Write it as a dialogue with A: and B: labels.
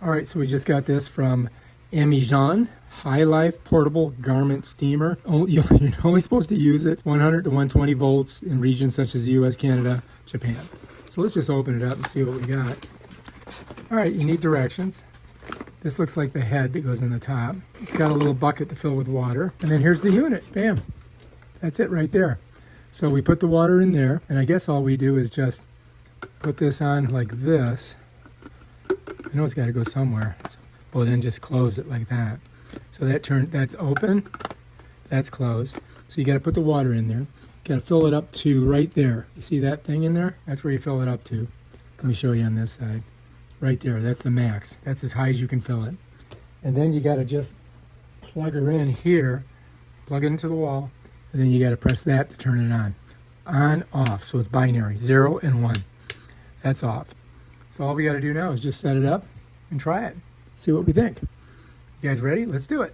A: All right, so we just got this from Amazon, HiLIFE Portable Garment Steamer. You're only supposed to use it 100 to 120 volts in regions such as the US, Canada, Japan. So let's just open it up and see what we got. All right, you need directions. This looks like the head that goes in the top. It's got a little bucket to fill with water. And then here's the unit, bam. That's it right there. So we put the water in there, and I guess all we do is just put this on like this. I know it's got to go somewhere. Well, then just close it like that. So that's open, that's closed. So you got to put the water in there. You got to fill it up to right there. You see that thing in there? That's where you fill it up to. Let me show you on this side. Right there, that's the max. That's as high as you can fill it. And then you got to just plug her in here, plug it into the wall, and then you got to press that to turn it on. On, off, so it's binary, 0 and 1. That's off. So all we got to do now is just set it up and try it. See what we think. You guys ready? Let's do it.